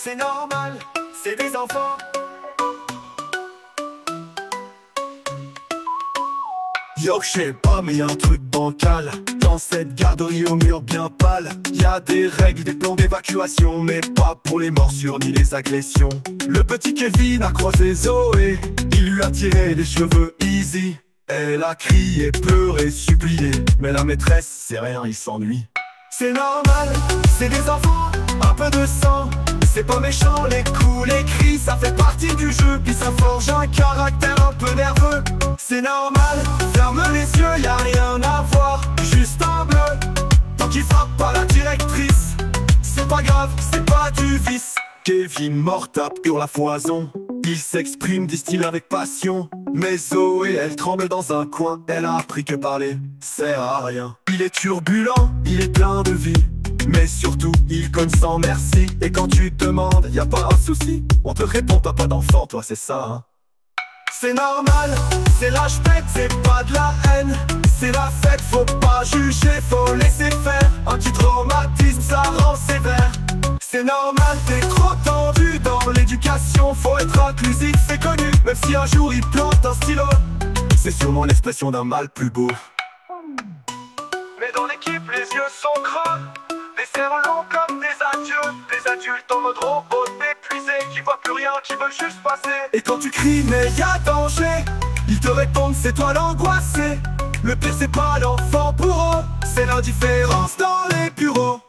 c'est normal, c'est des enfants. Yo, j'sais pas, mais y'a un truc bancal dans cette garderie au mur bien pâle. Y'a des règles, des plans d'évacuation, mais pas pour les morsures ni les agressions. Le petit Kevin a croisé Zoé, il lui a tiré les cheveux easy. Elle a crié, pleuré, supplié, mais la maîtresse, c'est rien, il s'ennuie. C'est normal, c'est des enfants, un peu de sang. C'est pas méchant, les coups, les cris, ça fait partie du jeu. Puis ça forge un caractère un peu nerveux. C'est normal, ferme les yeux, y'a rien à voir, juste un bleu. Tant qu'il frappe pas la directrice, c'est pas grave, c'est pas du vice. Kevin mort tape, hurle la foison. Il s'exprime, distille avec passion. Mais Zoé, elle tremble dans un coin. Elle a appris que parler sert à rien. Il est turbulent, il est plein de vie, mais surtout, il cogne sans merci. Et quand tu te demandes, y a pas un souci, on te répond, t'as pas d'enfant, toi c'est ça hein. C'est normal, c'est l'âge bête, c'est pas de la haine. C'est la fête, faut pas juger, faut laisser faire. Un petit traumatisme, ça rend sévère. C'est normal, t'es trop tendu dans l'éducation. Faut être inclusif, c'est connu, même si un jour il plante un stylo. C'est sûrement l'expression d'un mal plus beau. Mais dans l'équipe, les yeux sont creux, les cerfs longs comme des adieux. Des adultes en mode robot épuisés, qui voient plus rien, qui veulent juste passer. Et quand tu cries mais y'a danger, ils te répondent c'est toi l'angoissé. Le pire c'est pas l'enfant pour eux, c'est l'indifférence dans les bureaux.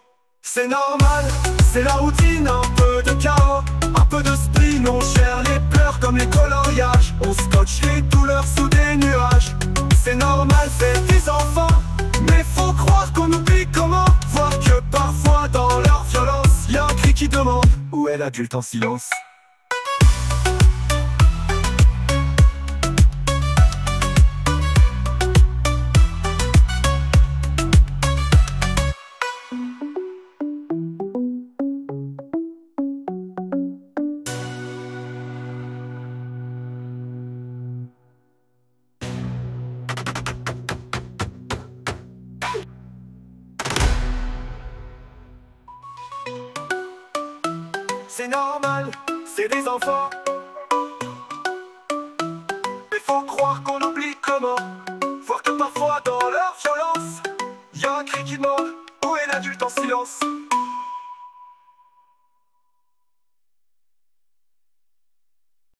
C'est normal, c'est la routine, un peu de chaos, un peu de spleen, on gère les pleurs comme les coloriages. On scotche les douleurs sous des nuages. C'est normal, c'est des enfants, mais faut croire qu'on oublie comment. Voir que parfois dans leur violence, y'a un cri qui demande où est l'adulte en silence. C'est normal, c'est des enfants.